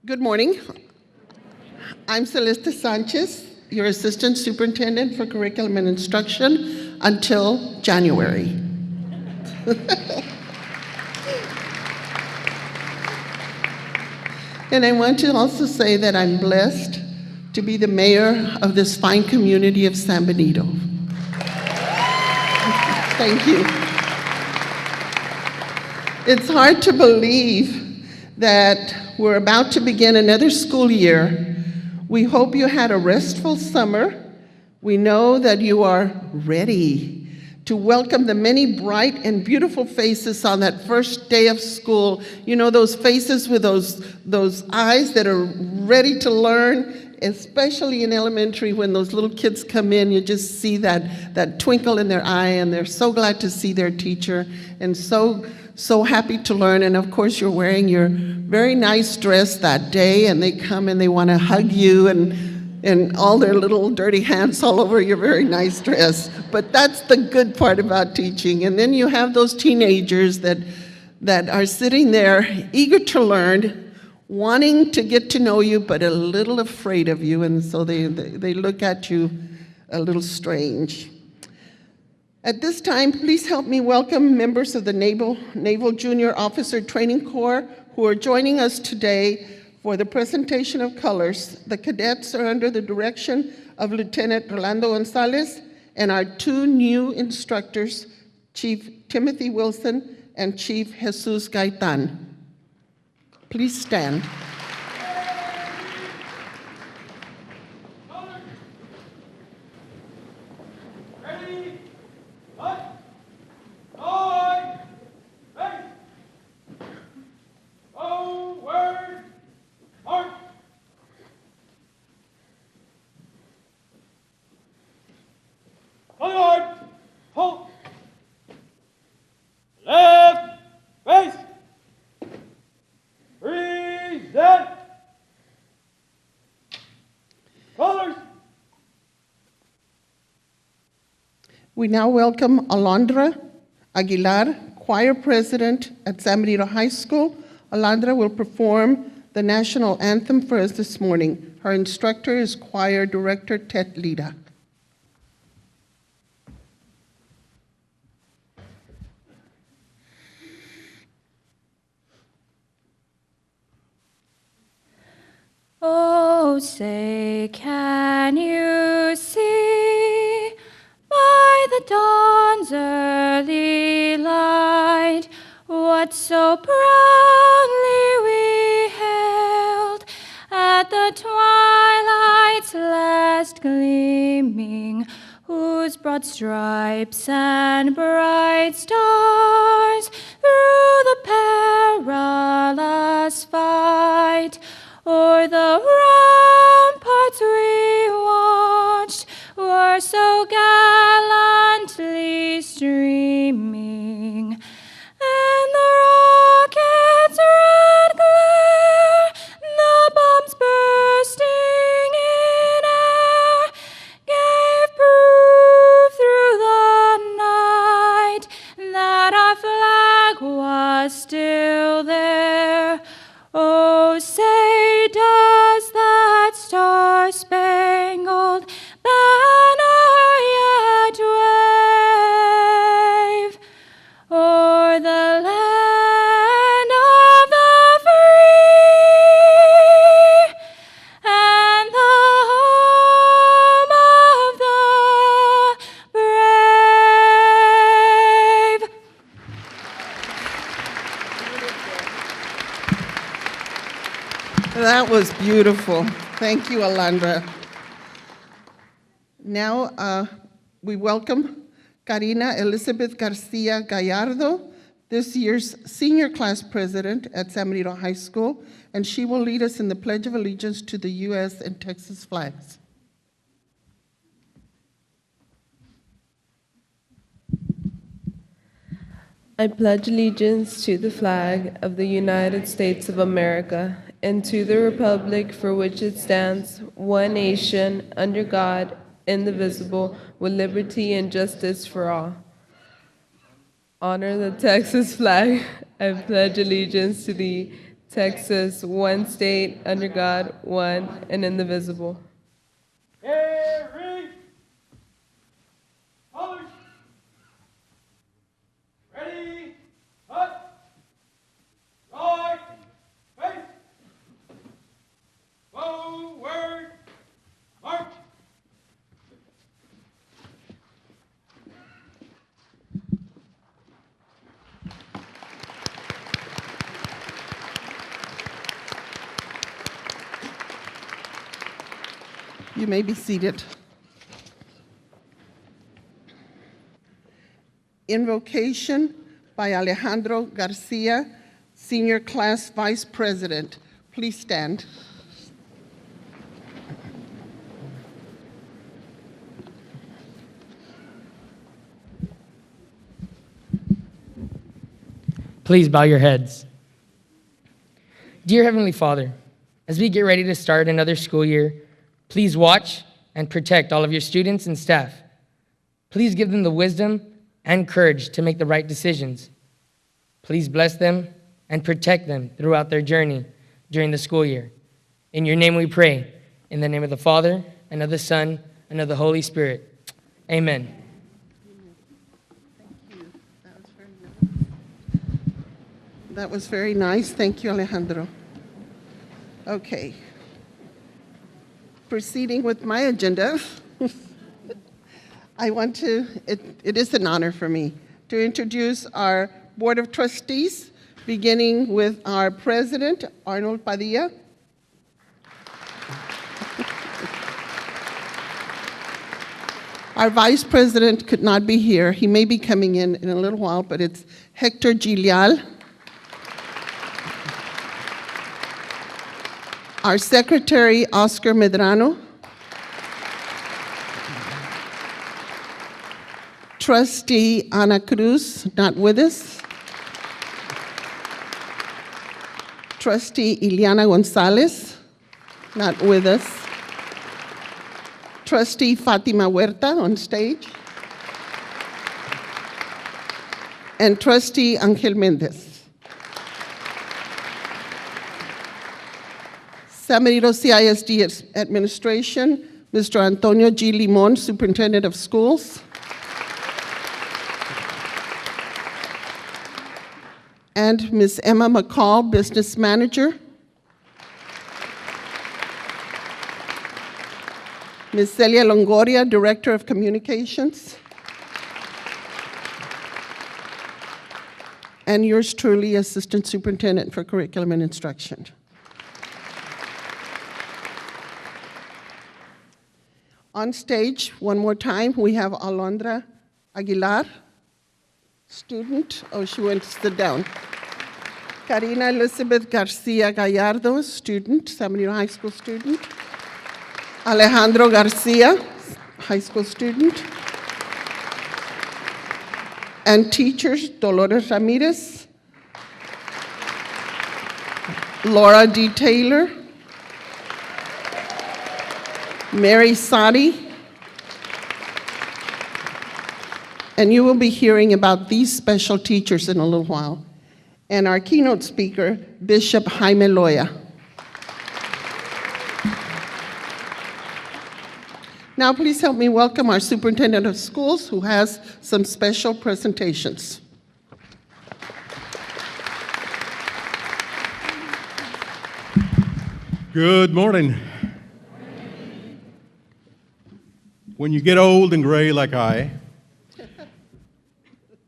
Good morning. I'm Celeste Sanchez, your Assistant Superintendent for Curriculum and Instruction until January. And I want to also say that I'm blessed to be the mayor of this fine community of San Benito. Thank you. It's hard to believe that we're about to begin another school year. We hope you had a restful summer. We know that you are ready to welcome the many bright and beautiful faces on that first day of school. You know, those faces with those eyes that are ready to learn, especially in elementary when those little kids come in, you just see that twinkle in their eye, and they're so glad to see their teacher and so happy to learn. And of course, you're wearing your very nice dress that day, and they come and they want to hug you and all their little dirty hands all over your very nice dress. But that's the good part about teaching. And then you have those teenagers that are sitting there eager to learn, wanting to get to know you, but a little afraid of you, and so they look at you a little strange. At this time, please help me welcome members of the Naval Junior Officer Training Corps who are joining us today for the presentation of colors. The cadets are under the direction of Lieutenant Rolando Gonzalez and our two new instructors, Chief Timothy Wilson and Chief Jesus Gaitan. Please stand. We now welcome Alondra Aguilar, choir president at San Benito High School. Alondra will perform the national anthem for us this morning. Her instructor is choir director Ted Lida. Oh, say, can you see by the dawn's early light what so proudly we hailed at the twilight's last gleaming, whose broad stripes and bright stars through the perilous fight o'er the ramparts we watched were so gallantly streaming, and the rockets' red glare, the bombs bursting in air, gave proof through the night that our flag was still there. Oh, say, does that star-spangled banner yet wave o'er the land of the free and the home of the brave? That was beautiful. Thank you, Alondra. Now we welcome Karina Elizabeth Garcia Gallardo, this year's senior class president at San Benito High School, and she will lead us in the Pledge of Allegiance to the U.S. and Texas flags. I pledge allegiance to the flag of the United States of America and to the republic for which it stands, one nation, under God, indivisible, with liberty and justice for all. Honor the Texas flag. I pledge allegiance to the Texas, one state, under God, one and indivisible. Carry. College. Ready. Cut. Right. Face. Forward. March. You may be seated. Invocation by Alejandro Garcia, Senior Class Vice President. Please stand. Please bow your heads. Dear Heavenly Father, as we get ready to start another school year, please watch and protect all of your students and staff. Please give them the wisdom and courage to make the right decisions. Please bless them and protect them throughout their journey during the school year. In your name we pray, in the name of the Father, and of the Son, and of the Holy Spirit. Amen. That was very nice. Thank you, Alejandro. Okay. Proceeding with my agenda, it is an honor for me to introduce our Board of Trustees, beginning with our President, Arnold Padilla. Our Vice President could not be here. He may be coming in a little while, but it's Hector Gilial. Our Secretary, Oscar Medrano. Trustee Ana Cruz, not with us. Trustee Ileana Gonzalez, not with us. Trustee Fatima Huerta on stage. And Trustee Angel Mendez. San Benito CISD Administration, Mr. Antonio G. Limon, Superintendent of Schools. And Ms. Emma McCall, Business Manager. Ms. Celia Longoria, Director of Communications. And yours truly, Assistant Superintendent for Curriculum and Instruction. On stage, one more time, we have Alondra Aguilar, student. Oh, she went to sit down. Karina Elizabeth Garcia Gallardo, student, San Benito High School student. Alejandro Garcia, high school student. And teachers, Dolores Ramirez, Laura D. Taylor, Mary Sadi, and you will be hearing about these special teachers in a little while. And our keynote speaker, Bishop Jaime Loya. Now please help me welcome our Superintendent of Schools, who has some special presentations. Good morning. When you get old and gray like I,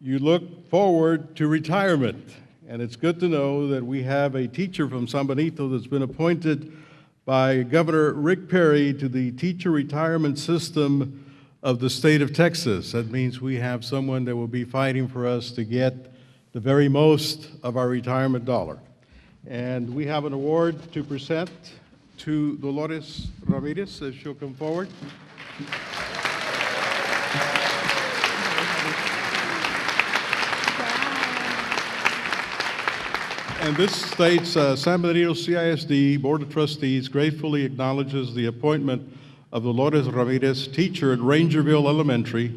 you look forward to retirement. And it's good to know that we have a teacher from San Benito that's been appointed by Governor Rick Perry to the teacher retirement system of the state of Texas. That means we have someone that will be fighting for us to get the very most of our retirement dollar. And we have an award to present to Dolores Ramirez, if she'll come forward. And this states, San Benito CISD Board of Trustees gratefully acknowledges the appointment of Dolores Ramirez, teacher at Rangerville Elementary,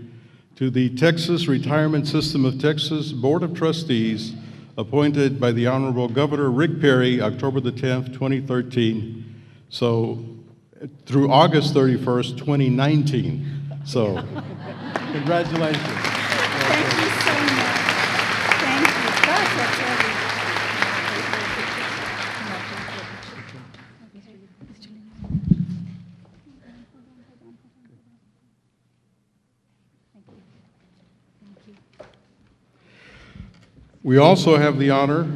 to the Texas Retirement System of Texas Board of Trustees appointed by the Honorable Governor Rick Perry, October the 10th, 2013. So through August 31st, 2019. So congratulations. Thank you so much. Thank you. Gosh, that's heavy. We also have the honor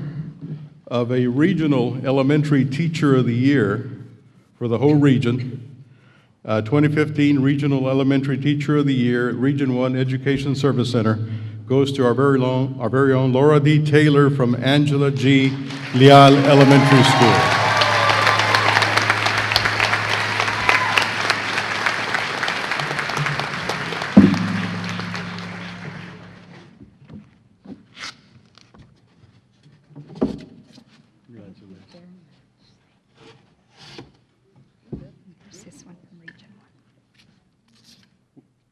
of a Regional Elementary Teacher of the Year for the whole region. 2015 Regional Elementary Teacher of the Year, Region 1 Education Service Center, goes to our very own Laura D. Taylor from Angela G. Leal Elementary School.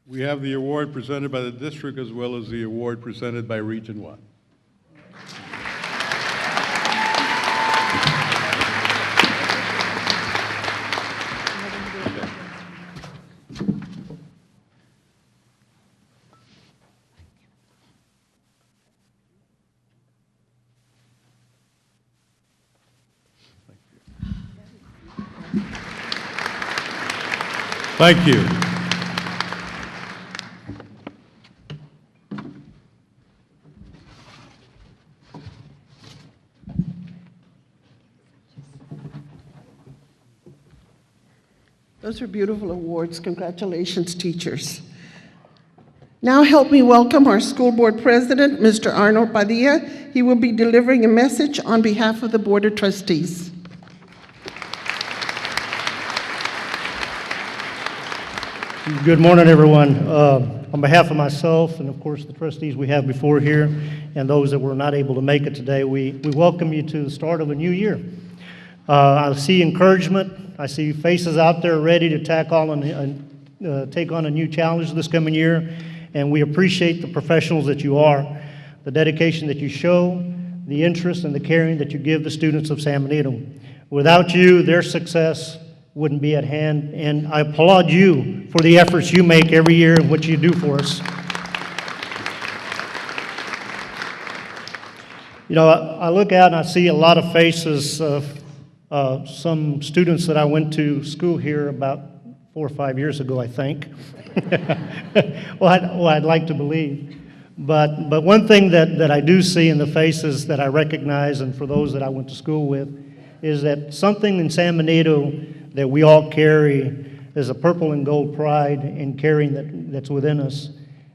We have the award presented by the district as well as the award presented by Region 1. Thank you. Those are beautiful awards. Congratulations, teachers. Now help me welcome our school board president, Mr. Arnold Padilla. He will be delivering a message on behalf of the Board of Trustees. Good morning, everyone. On behalf of myself and, of course, the trustees we have before here and those that were not able to make it today, we welcome you to the start of a new year. I see encouragement. I see faces out there ready to take on a new challenge this coming year, and we appreciate the professionals that you are, the dedication that you show, the interest and the caring that you give the students of San Benito. Without you, their success wouldn't be at hand, and I applaud you for the efforts you make every year and what you do for us. You know, I look out and I see a lot of faces of some students that I went to school here about 4 or 5 years ago, I think. Well, I'd like to believe. But one thing that I do see in the faces that I recognize, and for those that I went to school with, is that something in San Benito that we all carry is a purple and gold pride in carrying that's within us.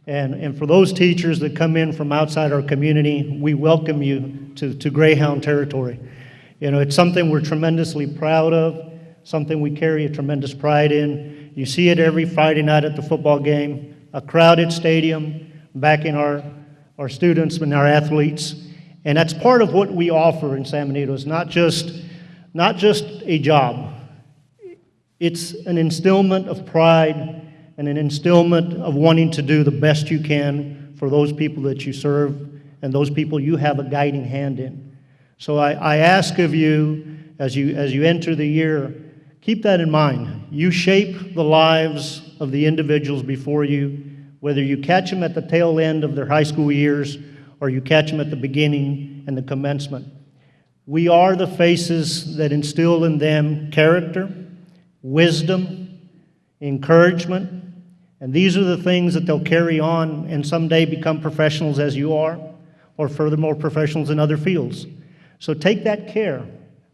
And for those teachers that come in from outside our community, we welcome you to Greyhound territory. You know, it's something we're tremendously proud of, something we carry a tremendous pride in. You see it every Friday night at the football game, a crowded stadium, backing our students and our athletes. And that's part of what we offer in San Benito. It's not just a job. It's an instillment of pride and an instillment of wanting to do the best you can for those people that you serve and those people you have a guiding hand in. So I ask of you, as you enter the year, keep that in mind. You shape the lives of the individuals before you, whether you catch them at the tail end of their high school years or you catch them at the beginning and the commencement. We are the faces that instill in them character, wisdom, encouragement, and these are the things that they'll carry on and someday become professionals as you are, or furthermore professionals in other fields. So take that care.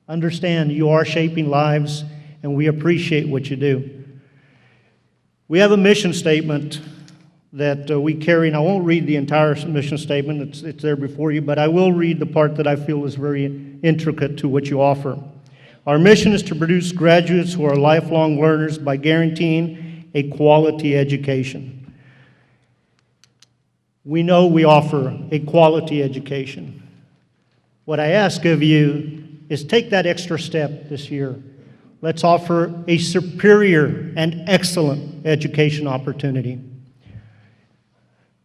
Understand you are shaping lives, and we appreciate what you do. We have a mission statement that we carry, and I won't read the entire mission statement, it's there before you, but I will read the part that I feel is very intricate to what you offer. Our mission is to produce graduates who are lifelong learners by guaranteeing a quality education. We know we offer a quality education. What I ask of you is take that extra step this year. Let's offer a superior and excellent education opportunity.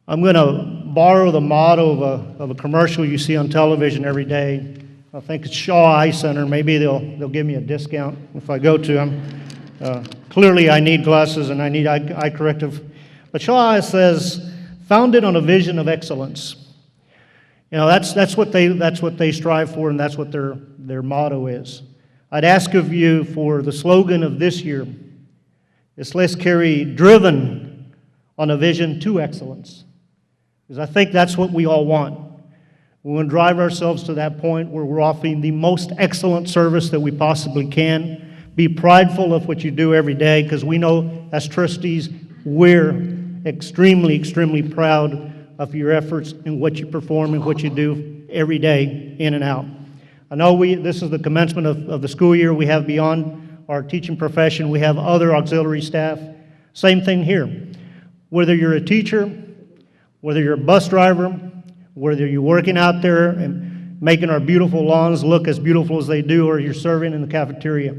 I'm going to borrow the motto of a commercial you see on television every day. I think it's Shaw Eye Center. Maybe they'll give me a discount if I go to them. Clearly, I need glasses and I need eye corrective. But Shaw Eye says, founded on a vision of excellence. You know, that's what they strive for, and that's what their motto is. I'd ask of you for the slogan of this year is let's carry driven on a vision to excellence. Because I think that's what we all want. We want to drive ourselves to that point where we're offering the most excellent service that we possibly can. Be prideful of what you do every day, because we know as trustees, we're extremely, extremely proud of your efforts and what you perform and what you do every day, in and out. I know this is the commencement of the school year. We have beyond our teaching profession, we have other auxiliary staff. Same thing here. Whether you're a teacher, whether you're a bus driver, whether you're working out there and making our beautiful lawns look as beautiful as they do, or you're serving in the cafeteria,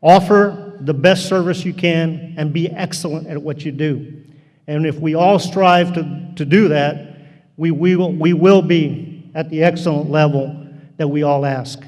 offer the best service you can and be excellent at what you do. And if we all strive to do that, we will be at the excellent level that we all ask.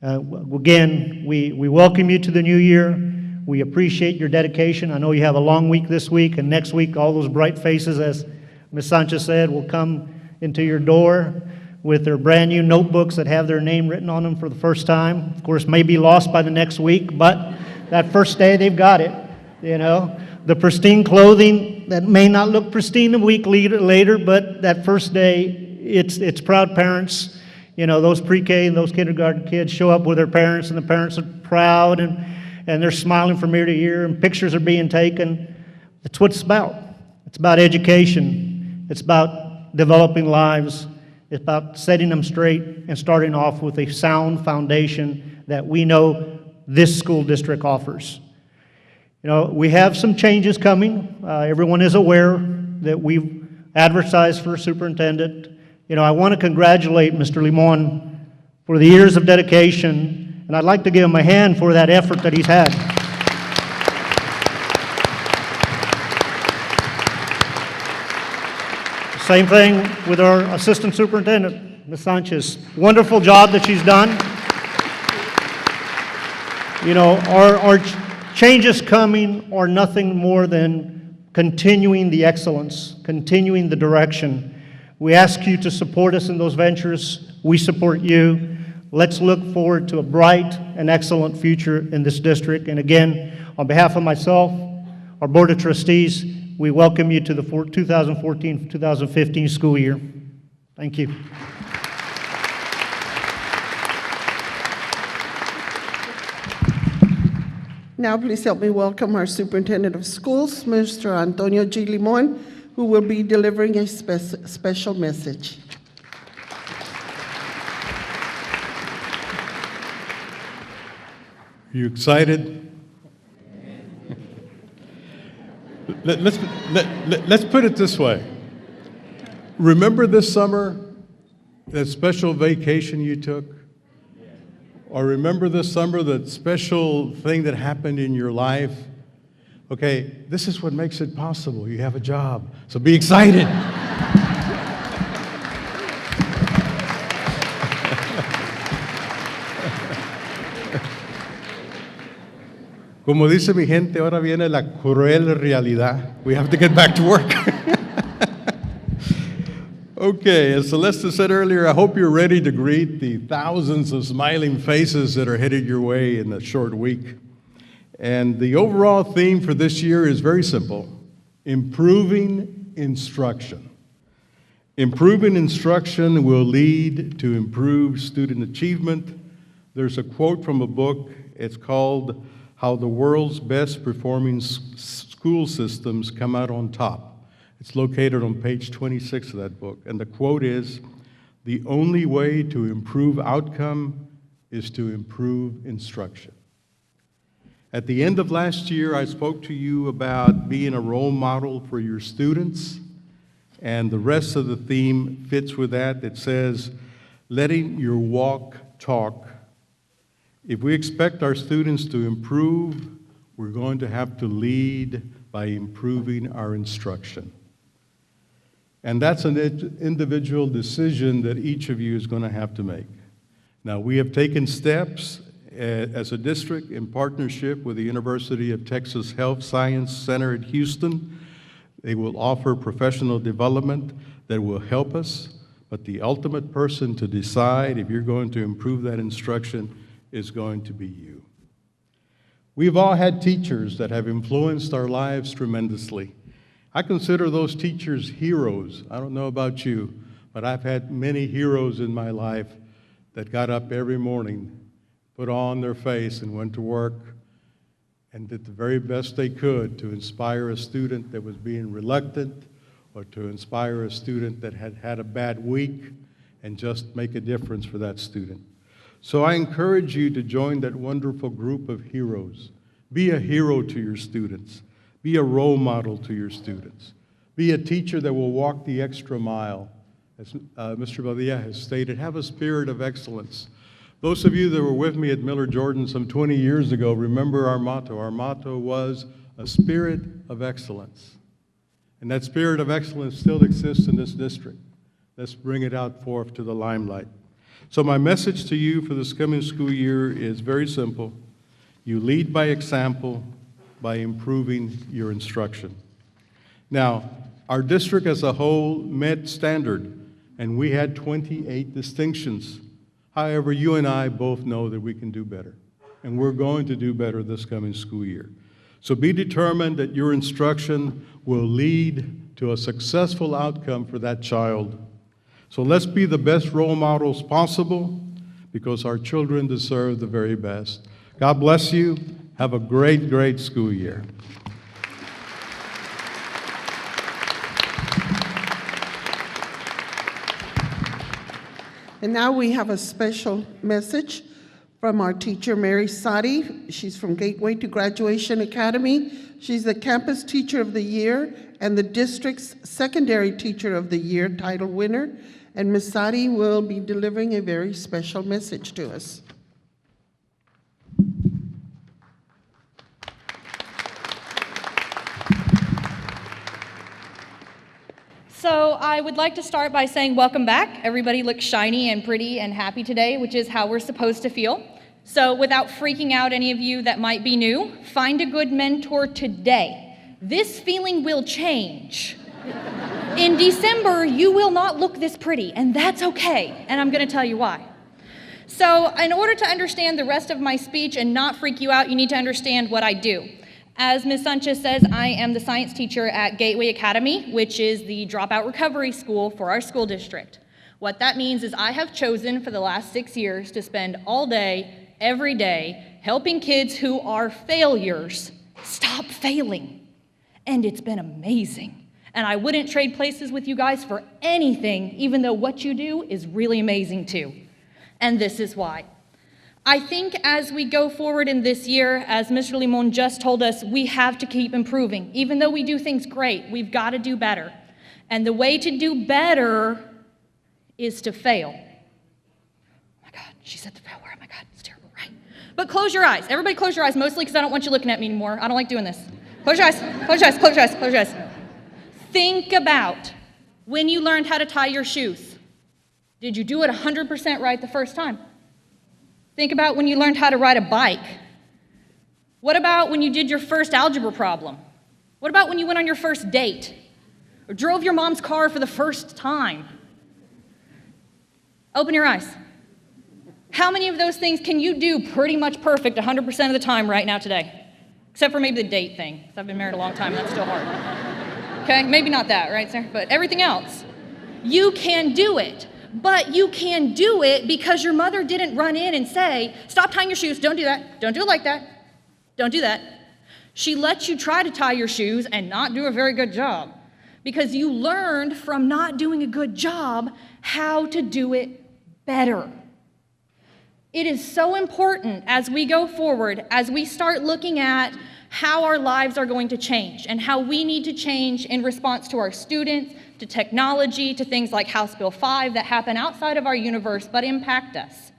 Again, we welcome you to the new year. We appreciate your dedication. I know you have a long week this week, and next week all those bright faces, as Ms. Sanchez said, will come into your door with their brand new notebooks that have their name written on them for the first time. Of course, may be lost by the next week, but that first day they've got it, you know. The pristine clothing that may not look pristine a week later, but that first day, it's proud parents. You know, those pre-K and those kindergarten kids show up with their parents, and the parents are proud, and they're smiling from ear to ear, and pictures are being taken. That's what it's about. It's about education. It's about developing lives. It's about setting them straight and starting off with a sound foundation that we know this school district offers. You know, we have some changes coming. Everyone is aware that we've advertised for a superintendent. You know, I want to congratulate Mr. Limon for the years of dedication, and I'd like to give him a hand for that effort that he's had. Same thing with our assistant superintendent, Ms. Sanchez. Wonderful job that she's done. You know, our changes coming are nothing more than continuing the excellence, continuing the direction. We ask you to support us in those ventures. We support you. Let's look forward to a bright and excellent future in this district. And again, on behalf of myself, our Board of Trustees, we welcome you to the 2014-2015 school year. Thank you. Now, please help me welcome our Superintendent of Schools, Mr. Antonio G. Limon, who will be delivering a special message. Are you excited? Let's put it this way. Remember this summer, that special vacation you took? Or remember this summer, that special thing that happened in your life? Okay, this is what makes it possible. You have a job, so be excited. Como dice mi gente, ahora viene la cruel realidad. We have to get back to work. Okay, as Celeste said earlier, I hope you're ready to greet the thousands of smiling faces that are headed your way in a short week. And the overall theme for this year is very simple: improving instruction. Improving instruction will lead to improved student achievement. There's a quote from a book. It's called How the World's Best Performing School Systems Come Out on Top. It's located on page 26 of that book. And the quote is, "The only way to improve outcome is to improve instruction." At the end of last year, I spoke to you about being a role model for your students, and the rest of the theme fits with that. It says, letting your walk talk. If we expect our students to improve, we're going to have to lead by improving our instruction. And that's an individual decision that each of you is going to have to make. Now, we have taken steps as a district in partnership with the University of Texas Health Science Center at Houston. They will offer professional development that will help us, but the ultimate person to decide if you're going to improve that instruction is going to be you. We've all had teachers that have influenced our lives tremendously. I consider those teachers heroes. I don't know about you, but I've had many heroes in my life that got up every morning, put on their face, and went to work and did the very best they could to inspire a student that was being reluctant, or to inspire a student that had had a bad week, and just make a difference for that student. So I encourage you to join that wonderful group of heroes. Be a hero to your students. Be a role model to your students. Be a teacher that will walk the extra mile. As Mr. Badia has stated, have a spirit of excellence. Those of you that were with me at Miller Jordan some 20 years ago, remember our motto. Our motto was a spirit of excellence. And that spirit of excellence still exists in this district. Let's bring it out forth to the limelight. So my message to you for this coming school year is very simple. You lead by example by improving your instruction. Now, our district as a whole met standard, and we had 28 distinctions. However, you and I both know that we can do better, and we're going to do better this coming school year. So be determined that your instruction will lead to a successful outcome for that child. So let's be the best role models possible, because our children deserve the very best. God bless you. Have a great, great school year. And now we have a special message from our teacher, Mary Sadi. She's from Gateway to Graduation Academy. She's the Campus Teacher of the Year and the district's Secondary Teacher of the Year title winner. And Ms. Sadi will be delivering a very special message to us. So I would like to start by saying welcome back. Everybody looks shiny and pretty and happy today, which is how we're supposed to feel. So without freaking out any of you that might be new, find a good mentor today. This feeling will change. In December, you will not look this pretty, and that's okay, and I'm going to tell you why. So in order to understand the rest of my speech and not freak you out, you need to understand what I do. As Ms. Sanchez says, I am the science teacher at Gateway Academy, which is the dropout recovery school for our school district. What that means is I have chosen for the last 6 years to spend all day, every day, helping kids who are failures stop failing. And it's been amazing. And I wouldn't trade places with you guys for anything, even though what you do is really amazing too. And this is why. I think as we go forward in this year, as Mr. Limon just told us, we have to keep improving. Even though we do things great, we've got to do better. And the way to do better is to fail. Oh my God, she said to fail. Oh my God, it's terrible, right? But close your eyes. Everybody close your eyes, mostly because I don't want you looking at me anymore. I don't like doing this. Close your eyes, close your eyes, close your eyes, close your eyes. Think about when you learned how to tie your shoes. Did you do it 100% right the first time? Think about when you learned how to ride a bike. What about when you did your first algebra problem? What about when you went on your first date? Or drove your mom's car for the first time? Open your eyes. How many of those things can you do pretty much perfect 100% of the time right now today? Except for maybe the date thing, because I've been married a long time and that's still hard. Okay, maybe not that, right, sir? But everything else. You can do it. But you can do it because your mother didn't run in and say, stop tying your shoes, don't do that, don't do it like that, don't do that. She let you try to tie your shoes and not do a very good job because you learned from not doing a good job how to do it better. It is so important as we go forward, as we start looking at how our lives are going to change and how we need to change in response to our students, to technology, to things like House Bill 5 that happen outside of our universe but impact us.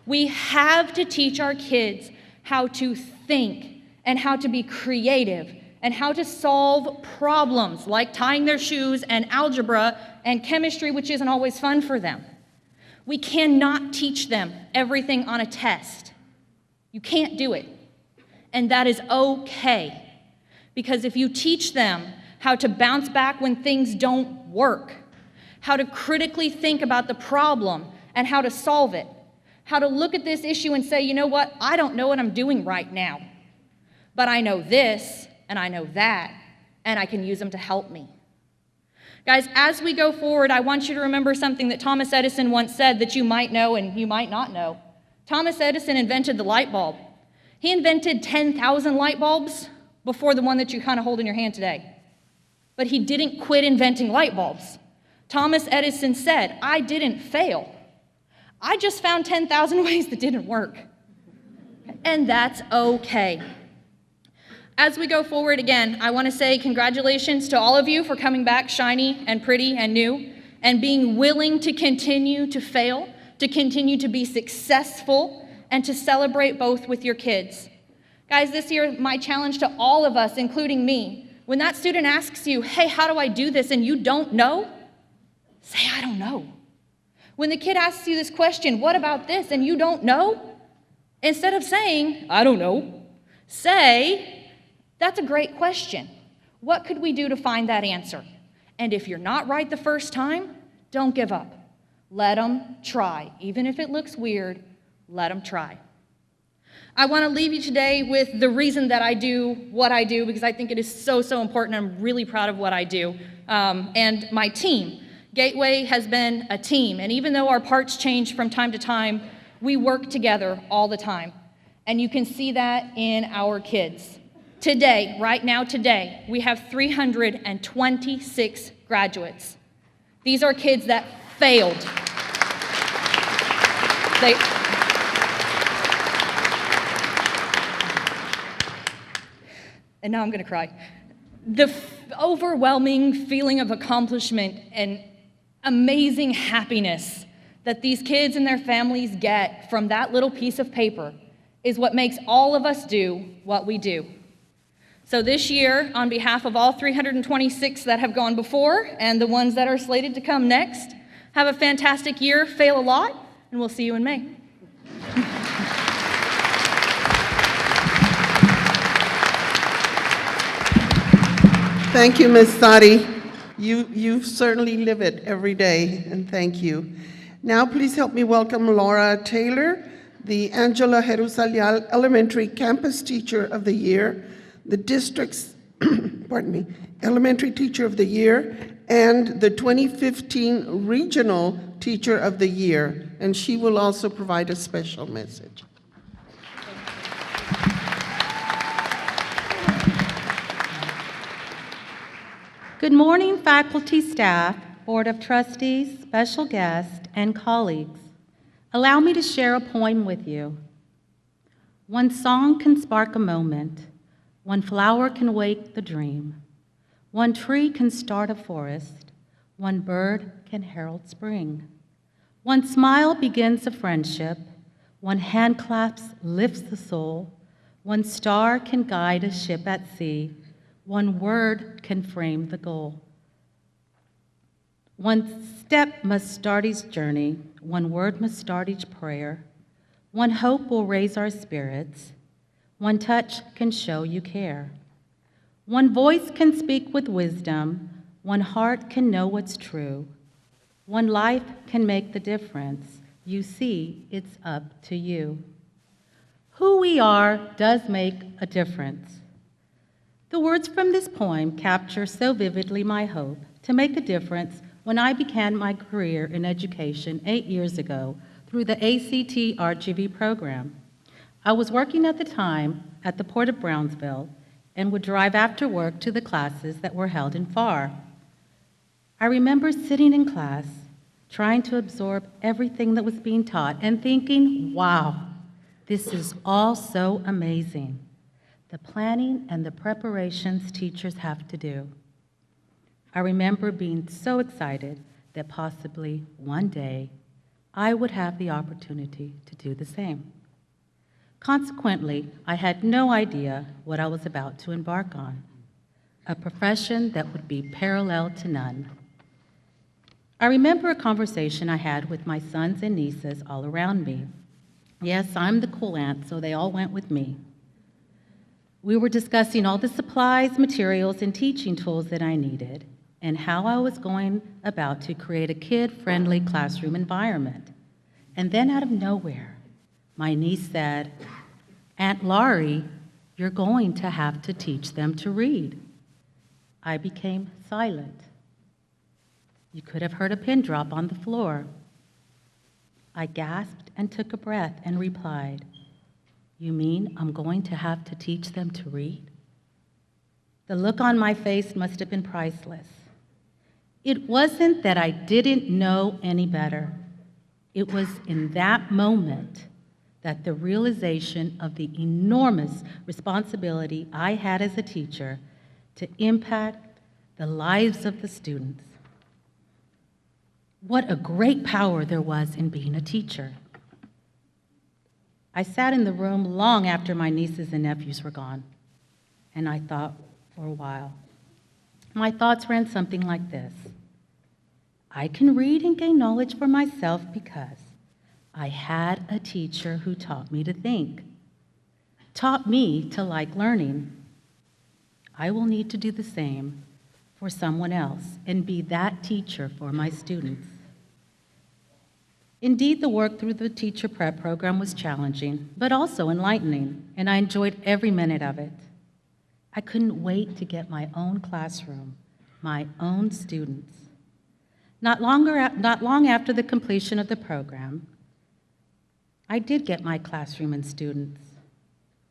We have to teach our kids how to think and how to be creative and how to solve problems like tying their shoes and algebra and chemistry, which isn't always fun for them. We cannot teach them everything on a test. You can't do it. And that is okay. Because if you teach them how to bounce back when things don't work, how to critically think about the problem and how to solve it, how to look at this issue and say, you know what, I don't know what I'm doing right now, but I know this and I know that, and I can use them to help me. Guys, as we go forward, I want you to remember something that Thomas Edison once said that you might know and you might not know. Thomas Edison invented the light bulb. He invented 10,000 light bulbs before the one that you kind of hold in your hand today. But he didn't quit inventing light bulbs. Thomas Edison said, I didn't fail. I just found 10,000 ways that didn't work. And that's okay. As we go forward again, I want to say congratulations to all of you for coming back shiny and pretty and new and being willing to continue to fail, to continue to be successful, and to celebrate both with your kids. Guys, this year, my challenge to all of us, including me, when that student asks you, hey, how do I do this, and you don't know, say, I don't know. When the kid asks you this question, what about this, and you don't know, instead of saying, I don't know, say, that's a great question. What could we do to find that answer? And if you're not right the first time, don't give up. Let them try. Even if it looks weird, let them try. I want to leave you today with the reason that I do what I do, because I think it is so, so important. I'm really proud of what I do. And my team. Gateway has been a team, and even though our parts change from time to time, we work together all the time. And you can see that in our kids. Today, right now today, we have 326 graduates. These are kids that failed. And now I'm going to cry. The overwhelming feeling of accomplishment and amazing happiness that these kids and their families get from that little piece of paper is what makes all of us do what we do. So this year, on behalf of all 326 that have gone before and the ones that are slated to come next, have a fantastic year, fail a lot, and we'll see you in May. Thank you, Ms. Sadi. You certainly live it every day, and thank you. Now, please help me welcome Laura Taylor, the Angela Jerusalial Elementary Campus Teacher of the Year, the district's Elementary Teacher of the Year, and the 2015 Regional Teacher of the Year, and she will also provide a special message. Good morning, faculty, staff, Board of Trustees, special guests, and colleagues. Allow me to share a poem with you. One song can spark a moment. One flower can wake the dream. One tree can start a forest. One bird can herald spring. One smile begins a friendship. One hand clasp lifts the soul. One star can guide a ship at sea. One word can frame the goal. One step must start each journey. One word must start each prayer. One hope will raise our spirits. One touch can show you care. One voice can speak with wisdom. One heart can know what's true. One life can make the difference. You see, it's up to you. Who we are does make a difference. The words from this poem capture so vividly my hope to make a difference when I began my career in education 8 years ago through the ACT RGV program. I was working at the time at the Port of Brownsville and would drive after work to the classes that were held in FAR. I remember sitting in class, trying to absorb everything that was being taught and thinking, wow, this is all so amazing. The planning and the preparations teachers have to do. I remember being so excited that possibly one day I would have the opportunity to do the same. Consequently, I had no idea what I was about to embark on. a profession that would be parallel to none. I remember a conversation I had with my sons and nieces all around me. Yes, I'm the cool aunt, so they all went with me. We were discussing all the supplies, materials, and teaching tools that I needed, and how I was going about to create a kid-friendly classroom environment. And then out of nowhere, my niece said, "Aunt Laurie, you're going to have to teach them to read." I became silent. You could have heard a pin drop on the floor. I gasped and took a breath and replied, "You mean I'm going to have to teach them to read?" The look on my face must have been priceless. It wasn't that I didn't know any better. It was in that moment that the realization of the enormous responsibility I had as a teacher to impact the lives of the students. What a great power there was in being a teacher. I sat in the room long after my nieces and nephews were gone, and I thought for a while. My thoughts ran something like this: I can read and gain knowledge for myself because I had a teacher who taught me to think, taught me to like learning. I will need to do the same for someone else and be that teacher for my students. Indeed, the work through the teacher prep program was challenging, but also enlightening, and I enjoyed every minute of it. I couldn't wait to get my own classroom, my own students. Not long after the completion of the program, I did get my classroom and students,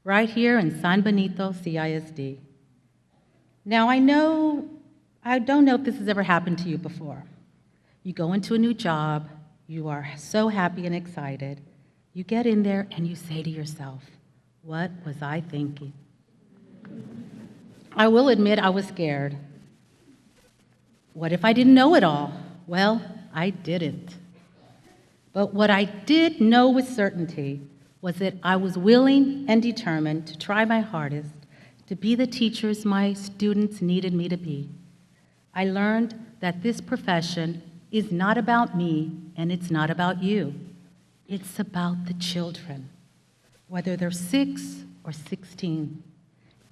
right here in San Benito, CISD. Now, I don't know if this has ever happened to you before. You go into a new job, you are so happy and excited. You get in there and you say to yourself, "What was I thinking?" I will admit I was scared. What if I didn't know it all? Well, I didn't. But what I did know with certainty was that I was willing and determined to try my hardest to be the teachers my students needed me to be. I learned that this profession is not about me and it's not about you. It's about the children, whether they're 6 or 16.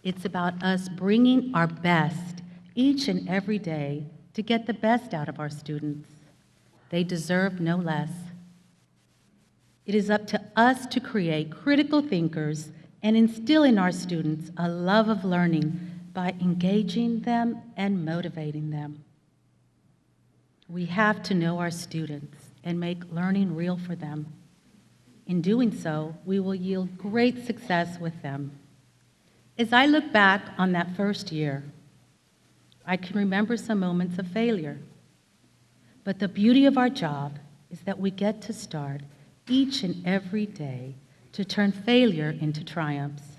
It's about us bringing our best each and every day to get the best out of our students. They deserve no less. It is up to us to create critical thinkers and instill in our students a love of learning by engaging them and motivating them. We have to know our students and make learning real for them. In doing so, we will yield great success with them. As I look back on that first year, I can remember some moments of failure. But the beauty of our job is that we get to start each and every day to turn failure into triumphs.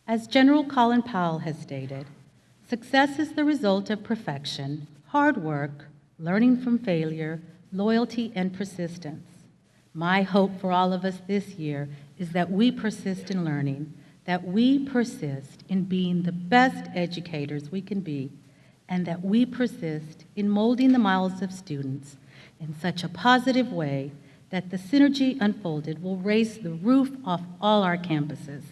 As General Colin Powell has stated, success is the result of perfection, hard work, learning from failure, loyalty, and persistence. My hope for all of us this year is that we persist in learning, that we persist in being the best educators we can be, and that we persist in molding the minds of students in such a positive way that the synergy unfolded will raise the roof off all our campuses.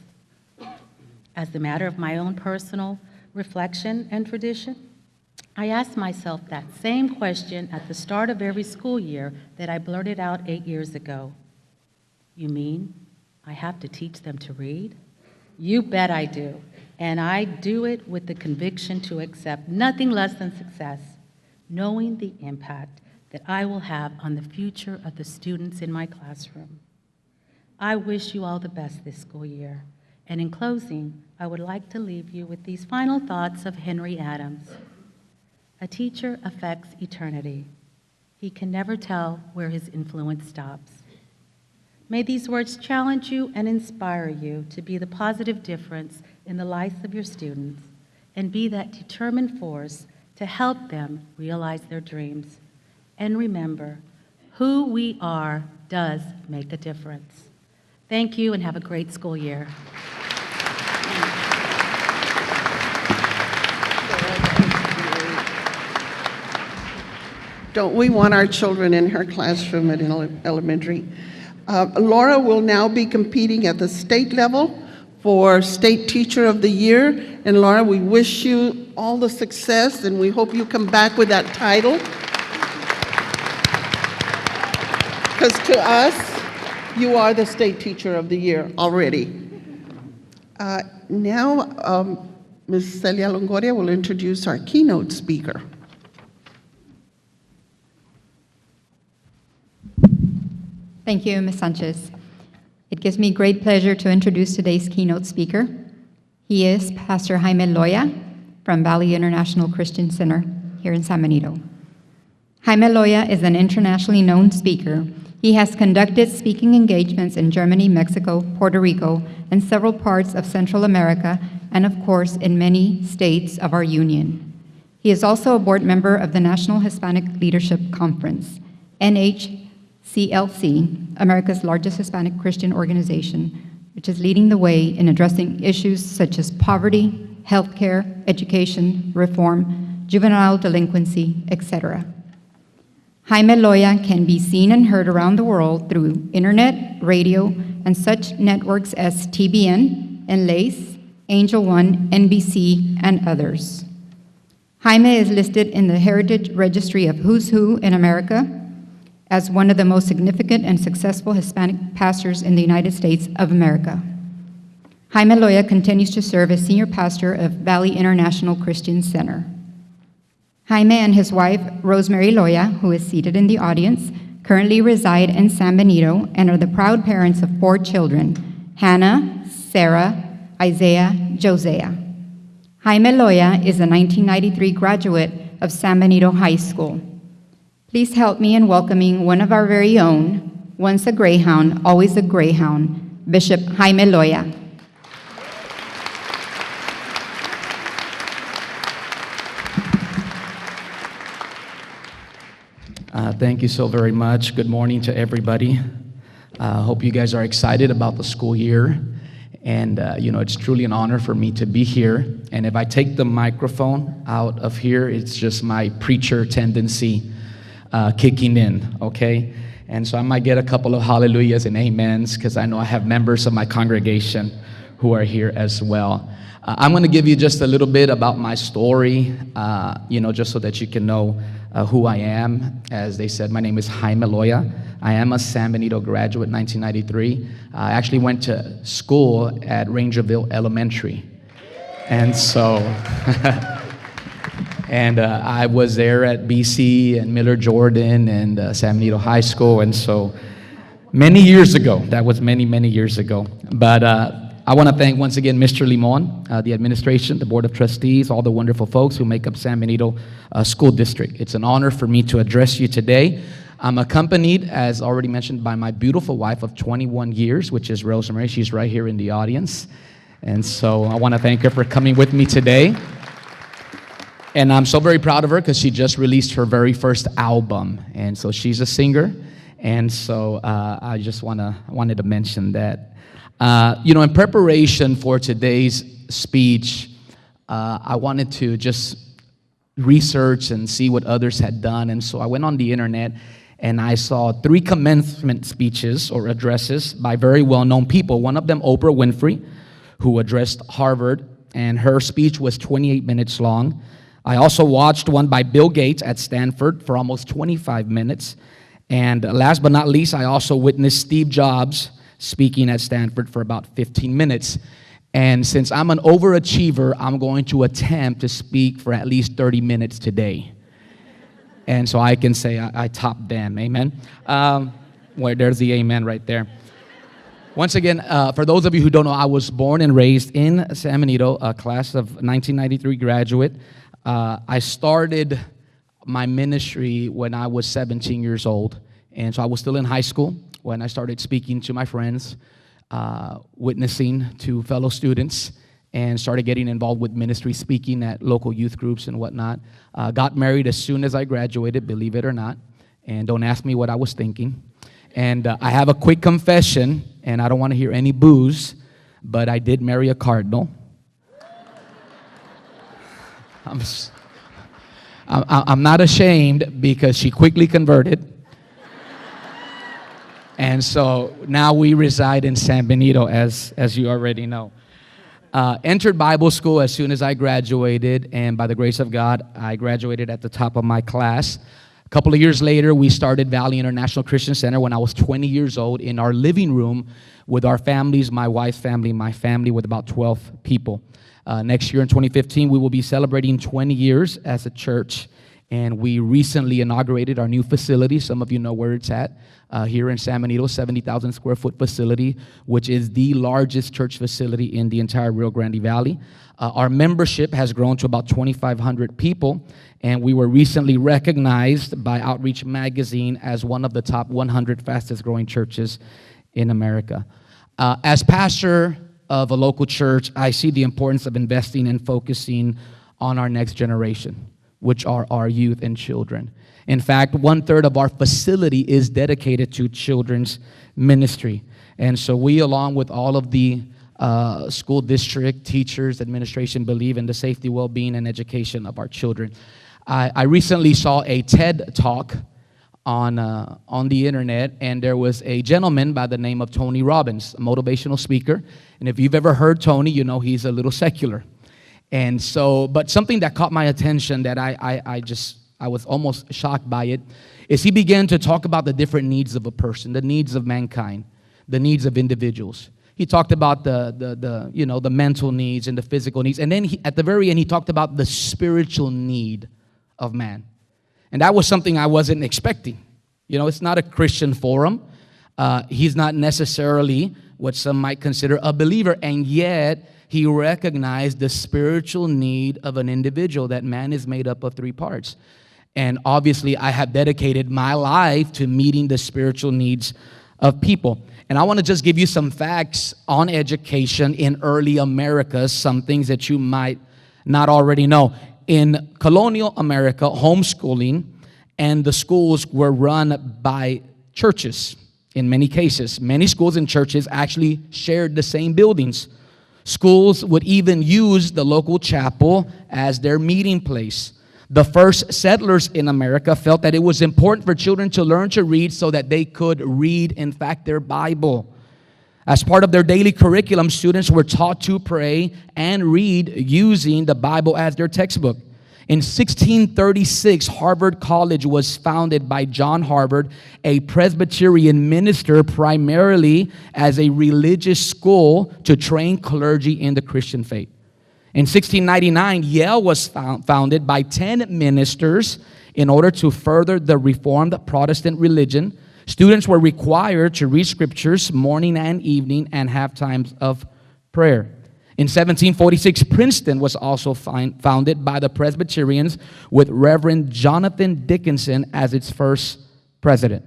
As a matter of my own personal reflection and tradition, I asked myself that same question at the start of every school year that I blurted out 8 years ago. You mean I have to teach them to read? You bet I do. And I do it with the conviction to accept nothing less than success, knowing the impact that I will have on the future of the students in my classroom. I wish you all the best this school year. And in closing, I would like to leave you with these final thoughts of Henry Adams. A teacher affects eternity. He can never tell where his influence stops. May these words challenge you and inspire you to be the positive difference in the lives of your students and be that determined force to help them realize their dreams. And remember, who we are does make a difference. Thank you and have a great school year. Don't we want our children in her classroom at elementary? Laura will now be competing at the state level for State Teacher of the Year. And Laura, we wish you all the success, and we hope you come back with that title. Because to us, you are the State Teacher of the Year already. Now, Ms. Celia Longoria will introduce our keynote speaker. Thank you, Ms. Sanchez. It gives me great pleasure to introduce today's keynote speaker. He is Pastor Jaime Loya from Valley International Christian Center here in San Benito. Jaime Loya is an internationally known speaker. He has conducted speaking engagements in Germany, Mexico, Puerto Rico, and several parts of Central America, and of course, in many states of our union. He is also a board member of the National Hispanic Leadership Conference, NHCLC, America's largest Hispanic Christian organization, which is leading the way in addressing issues such as poverty, healthcare, education, reform, juvenile delinquency, etc. Jaime Loya can be seen and heard around the world through internet, radio, and such networks as TBN, Enlace, Angel One, NBC, and others. Jaime is listed in the Heritage Registry of Who's Who in America as one of the most significant and successful Hispanic pastors in the United States of America. Jaime Loya continues to serve as senior pastor of Valley International Christian Center. Jaime and his wife, Rosemary Loya, who is seated in the audience, currently reside in San Benito and are the proud parents of 4 children, Hannah, Sarah, Isaiah, Josiah. Jaime Loya is a 1993 graduate of San Benito High School. Please help me in welcoming one of our very own, once a Greyhound, always a Greyhound, Bishop Jaime Loya. Thank you so very much. Good morning to everybody. Hope you guys are excited about the school year. And, it's truly an honor for me to be here. And if I take the microphone out of here, it's just my preacher tendency kicking in, okay? And so I might get a couple of hallelujahs and amens because I know I have members of my congregation who are here as well. I'm going to give you just a little bit about my story, just so that you can know who I am. As they said, my name is Jaime Loya. I am a San Benito graduate, 1993. I actually went to school at Rangerville Elementary. And so, I was there at BC and Miller Jordan and San Benito High School. And so, many years ago, that was many, many years ago. But I want to thank once again Mr. Limon, the administration, the Board of Trustees, all the wonderful folks who make up San Benito School District. It's an honor for me to address you today. I'm accompanied, as already mentioned, by my beautiful wife of 21 years, which is Rosemary. She's right here in the audience. And so I want to thank her for coming with me today. And I'm so very proud of her because she just released her very first album. And so she's a singer. And so I just wanted to mention that. In preparation for today's speech, I wanted to just research and see what others had done. And so I went on the internet and I saw 3 commencement speeches or addresses by very well-known people. One of them, Oprah Winfrey, who addressed Harvard, and her speech was 28 minutes long. I also watched one by Bill Gates at Stanford for almost 25 minutes. And last but not least, I also witnessed Steve Jobs speaking at Stanford for about 15 minutes. And since I'm an overachiever, I'm going to attempt to speak for at least 30 minutes today. And so I can say I topped them, amen? There's the amen right there. Once again, for those of you who don't know, I was born and raised in San Benito, a class of 1993 graduate. I started my ministry when I was 17 years old. And so I was still in high school when I started speaking to my friends, witnessing to fellow students, and started getting involved with ministry, speaking at local youth groups and whatnot. Got married as soon as I graduated, believe it or not, and don't ask me what I was thinking. And I have a quick confession, and I don't want to hear any boos, but I did marry a cardinal. I'm not ashamed because she quickly converted. And so now we reside in San Benito, as you already know. Entered Bible school as soon as I graduated, and by the grace of God, I graduated at the top of my class. A couple of years later, we started Valley International Christian Center when I was 20 years old in our living room with our families, my wife's family, my family, with about 12 people. Next year in 2015, we will be celebrating 20 years as a church, and we recently inaugurated our new facility. Some of you know where it's at. Here in San Benito, 70,000 square foot facility, which is the largest church facility in the entire Rio Grande Valley. Our membership has grown to about 2,500 people, and we were recently recognized by Outreach Magazine as one of the top 100 fastest growing churches in America. As pastor of a local church, I see the importance of investing and focusing on our next generation, which are our youth and children. In fact, 1/3 of our facility is dedicated to children's ministry. And so we, along with all of the school district, teachers, administration, believe in the safety, well-being, and education of our children. I recently saw a TED Talk on the internet, and there was a gentleman by the name of Tony Robbins, a motivational speaker. And if you've ever heard Tony, you know he's a little secular. And so, but something that caught my attention that I was almost shocked by it, is he began to talk about the different needs of a person, the needs of mankind, the needs of individuals. He talked about the mental needs and the physical needs. And then at the very end, he talked about the spiritual need of man. And that was something I wasn't expecting. You know, it's not a Christian forum. He's not necessarily what some might consider a believer. And yet, he recognized the spiritual need of an individual, that man is made up of three parts. And obviously, I have dedicated my life to meeting the spiritual needs of people. And I want to just give you some facts on education in early America, some things that you might not already know. In colonial America, homeschooling and the schools were run by churches in many cases. Many schools and churches actually shared the same buildings. Schools would even use the local chapel as their meeting place. The first settlers in America felt that it was important for children to learn to read so that they could read, in fact, their Bible. As part of their daily curriculum, students were taught to pray and read using the Bible as their textbook. In 1636, Harvard College was founded by John Harvard, a Presbyterian minister, primarily as a religious school to train clergy in the Christian faith. In 1699, Yale was founded by 10 ministers in order to further the Reformed Protestant religion. Students were required to read scriptures morning and evening and have times of prayer. In 1746, Princeton was also founded by the Presbyterians with Reverend Jonathan Dickinson as its first president.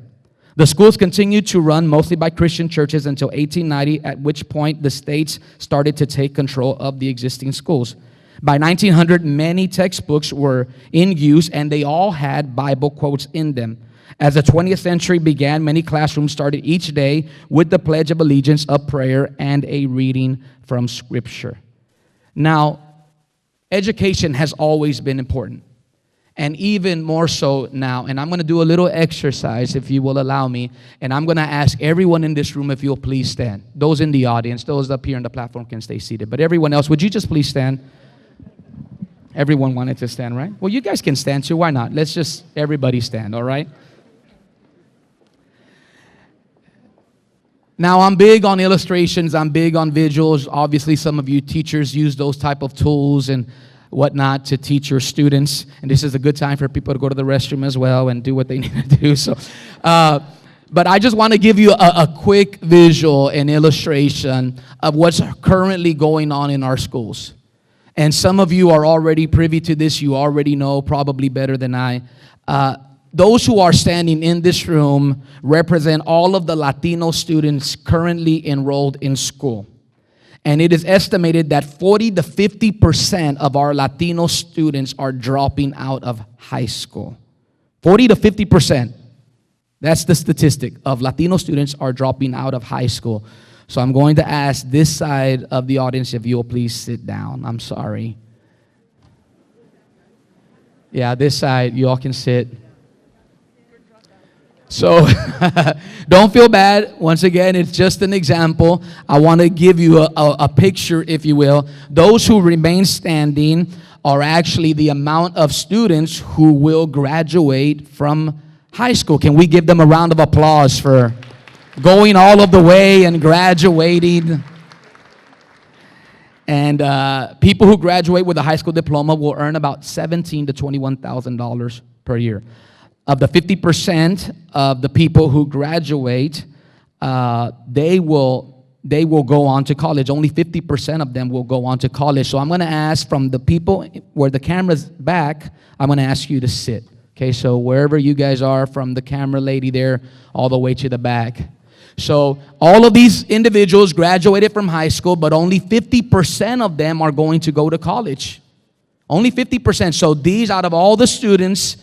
The schools continued to run mostly by Christian churches until 1890, at which point the states started to take control of the existing schools. By 1900, many textbooks were in use, and they all had Bible quotes in them. As the 20th century began, many classrooms started each day with the Pledge of Allegiance, a prayer, and a reading from Scripture. Now, education has always been important, and even more so now. And I'm going to do a little exercise, if you will allow me, and I'm going to ask everyone in this room if you'll please stand. Those in the audience, those up here on the platform can stay seated, but everyone else, would you just please stand? Everyone wanted to stand, right? Well, you guys can stand too. Why not? Let's just everybody stand, all right? Now, I'm big on illustrations. I'm big on visuals. Obviously, some of you teachers use those type of tools and whatnot to teach your students. And this is a good time for people to go to the restroom as well and do what they need to do. So, but I just want to give you a quick visual and illustration of what's currently going on in our schools. And some of you are already privy to this. You already know probably better than I. Those who are standing in this room represent all of the Latino students currently enrolled in school. And it is estimated that 40 to 50% of our Latino students are dropping out of high school. 40 to 50%. That's the statistic of Latino students are dropping out of high school. So I'm going to ask this side of the audience if you'll please sit down. I'm sorry. Yeah, this side, you all can sit. So don't feel bad. Once again, it's just an example. I want to give you a picture, if you will. Those who remain standing are actually the amount of students who will graduate from high school. Can we give them a round of applause for going all of the way and graduating? And people who graduate with a high school diploma will earn about $17,000 to $21,000 per year. Of the 50% of the people who graduate, they will go on to college. Only 50% of them will go on to college. So I'm going to ask from the people where the camera's back, I'm going to ask you to sit. Okay, so wherever you guys are, from the camera lady there all the way to the back. So all of these individuals graduated from high school, but only 50% of them are going to go to college. Only 50%. So these, out of all the students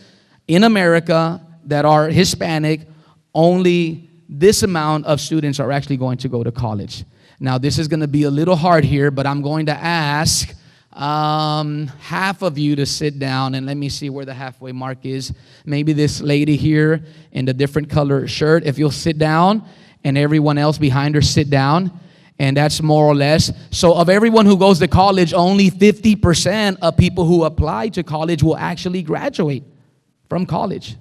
in America that are Hispanic, only this amount of students are actually going to go to college. Now, this is going to be a little hard here, but I'm going to ask half of you to sit down, and let me see where the halfway mark is. Maybe this lady here in the different color shirt, if you'll sit down, and everyone else behind her sit down, and that's more or less. So of everyone who goes to college, only 50% of people who apply to college will actually graduate from college.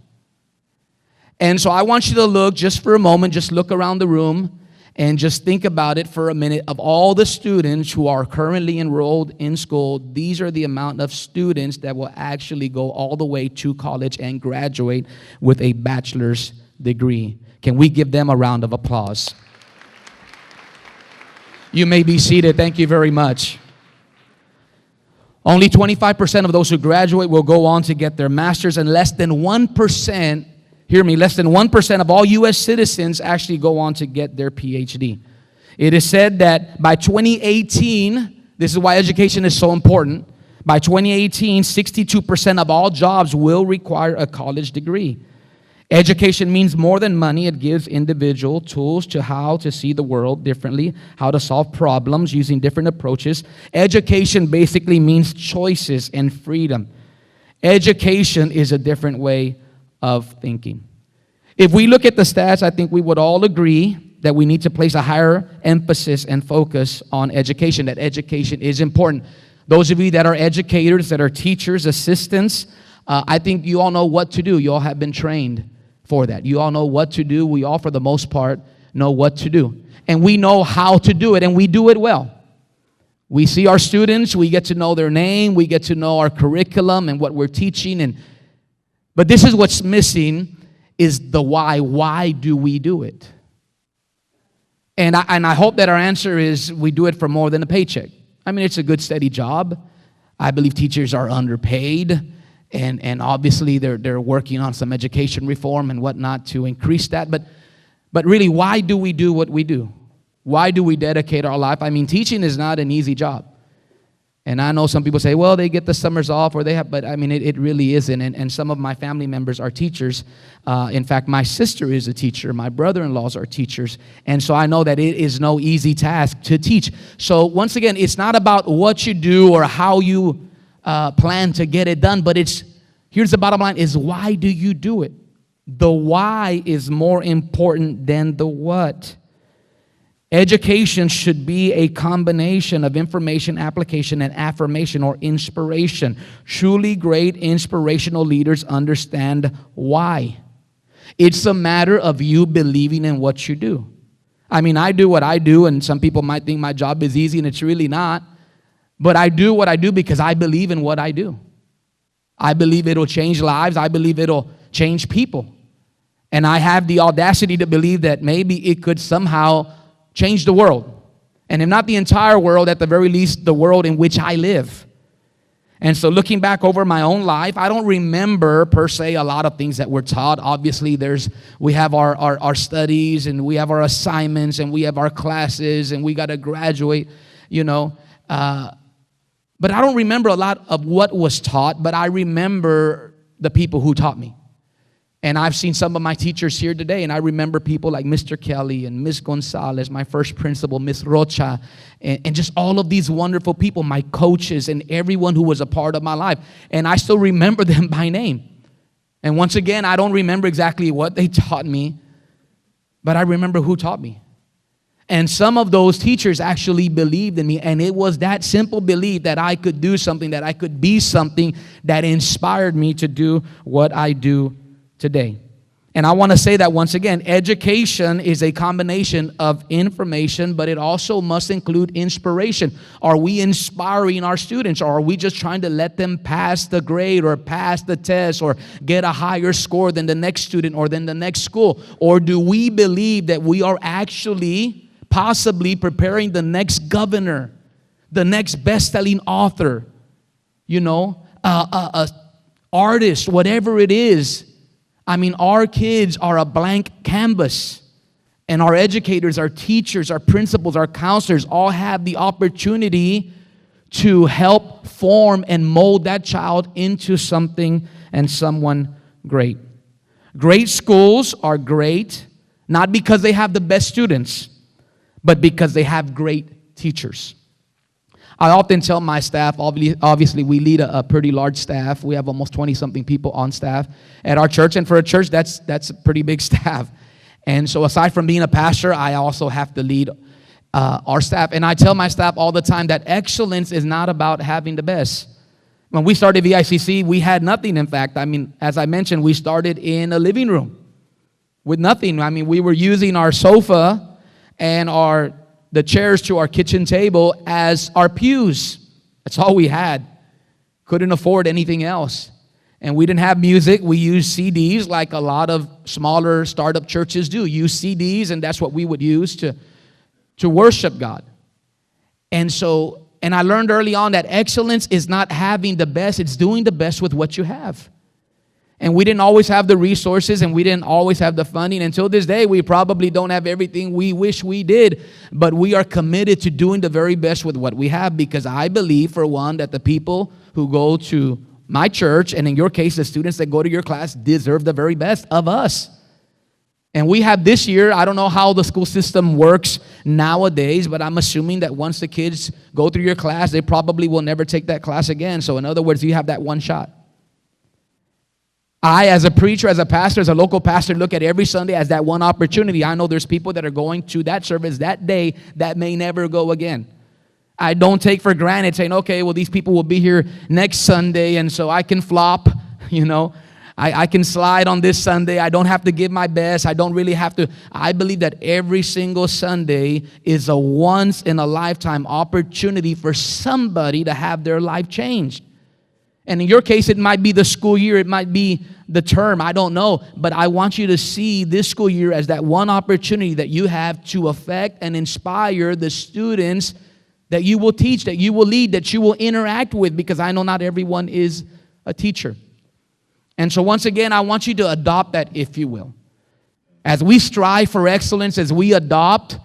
And so I want you to look just for a moment, just look around the room and just think about it for a minute. Of all the students who are currently enrolled in school, these are the amount of students that will actually go all the way to college and graduate with a bachelor's degree. Can we give them a round of applause? You may be seated. Thank you very much. Only 25% of those who graduate will go on to get their master's, and less than 1%, hear me, less than 1% of all U.S. citizens actually go on to get their PhD. It is said that by 2018, this is why education is so important, by 2018, 62% of all jobs will require a college degree. Education means more than money. It gives individual tools to how to see the world differently, how to solve problems using different approaches. Education basically means choices and freedom. Education is a different way of thinking. If we look at the stats, I think we would all agree that we need to place a higher emphasis and focus on education, that education is important. Those of you that are educators, that are teachers, assistants, I think you all know what to do. You all have been trained for that. You all know what to do. We all, for the most part, know what to do. And we know how to do it, and we do it well. We see our students, we get to know their name, we get to know our curriculum and what we're teaching. But this is what's missing, is the why. Why do we do it? And I hope that our answer is we do it for more than a paycheck. I mean, it's a good, steady job. I believe teachers are underpaid. And obviously they're working on some education reform and whatnot to increase that. But really, why do we do what we do? Why do we dedicate our life? I mean, teaching is not an easy job. And I know some people say, well, they get the summers off, or they have, but I mean, it really isn't. And some of my family members are teachers. In fact, my sister is a teacher. My brother-in-laws are teachers. And so I know that it is no easy task to teach. So once again, it's not about what you do or how you plan to get it done, but here's the bottom line, is why do you do it? The why is more important than the what. Education should be a combination of information, application, and affirmation or inspiration. Truly great inspirational leaders understand why. It's a matter of you believing in what you do. I mean, I do what I do, and some people might think my job is easy, and it's really not. But I do what I do because I believe in what I do. I believe it'll change lives. I believe it'll change people. And I have the audacity to believe that maybe it could somehow change the world. And if not the entire world, at the very least, the world in which I live. And so looking back over my own life, I don't remember per se a lot of things that we're taught. Obviously, we have our studies, and we have our assignments, and we have our classes, and we got to graduate, But I don't remember a lot of what was taught, but I remember the people who taught me. And I've seen some of my teachers here today, and I remember people like Mr. Kelly and Miss Gonzalez, my first principal, Miss Rocha, and just all of these wonderful people, my coaches, and everyone who was a part of my life. And I still remember them by name. And once again, I don't remember exactly what they taught me, but I remember who taught me. And some of those teachers actually believed in me, and it was that simple belief that I could do something, that I could be something, that inspired me to do what I do today. And I want to say that once again, education is a combination of information, but it also must include inspiration. Are we inspiring our students, or are we just trying to let them pass the grade or pass the test or get a higher score than the next student or than the next school? Or do we believe that we are actually possibly preparing the next governor, the next best-selling author, a artist, whatever it is? I mean, our kids are a blank canvas, and our educators, our teachers, our principals, our counselors all have the opportunity to help form and mold that child into something and someone great. Great schools are great, not because they have the best students, but because they have great teachers. I often tell my staff, obviously we lead a pretty large staff. We have almost 20-something people on staff at our church. And for a church, that's a pretty big staff. And so aside from being a pastor, I also have to lead our staff. And I tell my staff all the time that excellence is not about having the best. When we started VICC, we had nothing, in fact. I mean, as I mentioned, we started in a living room with nothing. I mean, we were using our sofa and the chairs to our kitchen table as our pews. That's all we had. Couldn't afford anything else. And we didn't have music. We used CDs like a lot of smaller startup churches do. Use CDs, and that's what we would use to worship God. And I learned early on that excellence is not having the best. It's doing the best with what you have. And we didn't always have the resources, and we didn't always have the funding. Until this day, we probably don't have everything we wish we did, but we are committed to doing the very best with what we have, because I believe, for one, that the people who go to my church, and in your case, the students that go to your class, deserve the very best of us. And we have this year, I don't know how the school system works nowadays, but I'm assuming that once the kids go through your class, they probably will never take that class again. So in other words, you have that one shot. I, as a preacher, as a pastor, as a local pastor, look at every Sunday as that one opportunity. I know there's people that are going to that service that day that may never go again. I don't take for granted saying, okay, well, these people will be here next Sunday, and so I can flop, I can slide on this Sunday. I don't have to give my best. I don't really have to. I believe that every single Sunday is a once-in-a-lifetime opportunity for somebody to have their life changed. And in your case, it might be the school year, it might be the term, I don't know. But I want you to see this school year as that one opportunity that you have to affect and inspire the students that you will teach, that you will lead, that you will interact with, because I know not everyone is a teacher. And so once again, I want you to adopt that, if you will. As we strive for excellence, as we adopt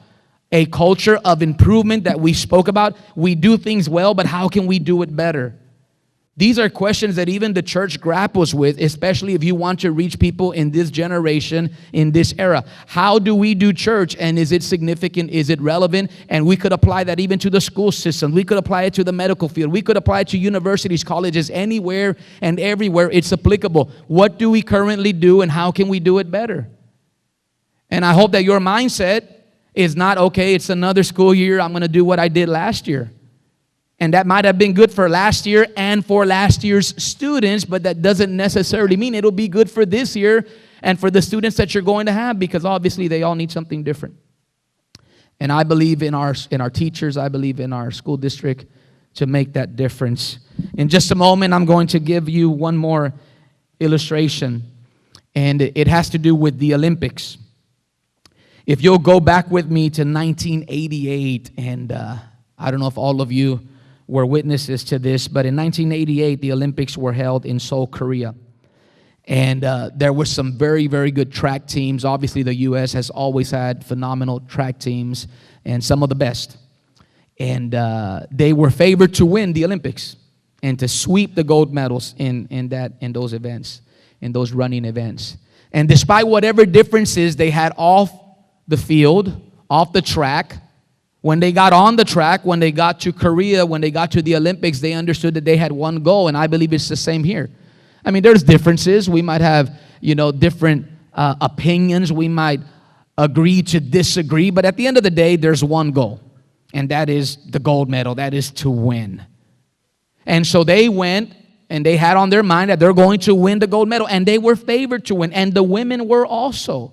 a culture of improvement that we spoke about, we do things well, but how can we do it better? These are questions that even the church grapples with, especially if you want to reach people in this generation, in this era. How do we do church, and is it significant? Is it relevant? And we could apply that even to the school system. We could apply it to the medical field. We could apply it to universities, colleges, anywhere and everywhere it's applicable. What do we currently do, and how can we do it better? And I hope that your mindset is not, okay, it's another school year, I'm going to do what I did last year. And that might have been good for last year and for last year's students, but that doesn't necessarily mean it'll be good for this year and for the students that you're going to have, because obviously they all need something different. And I believe in our teachers, I believe in our school district to make that difference. In just a moment, I'm going to give you one more illustration, and it has to do with the Olympics. If you'll go back with me to 1988, and I don't know if all of you were witnesses to this, but in 1988, the Olympics were held in Seoul, Korea. And there were some very, very good track teams. Obviously, the U.S. has always had phenomenal track teams, and some of the best. And they were favored to win the Olympics and to sweep the gold medals in those events, in those running events. And despite whatever differences they had off the field, off the track, when they got on the track, when they got to Korea, when they got to the Olympics, they understood that they had one goal, and I believe it's the same here. I mean, there's differences. We might have, different opinions. We might agree to disagree, but at the end of the day, there's one goal, and that is the gold medal. That is to win. And so they went, and they had on their mind that they're going to win the gold medal, and they were favored to win, and the women were also.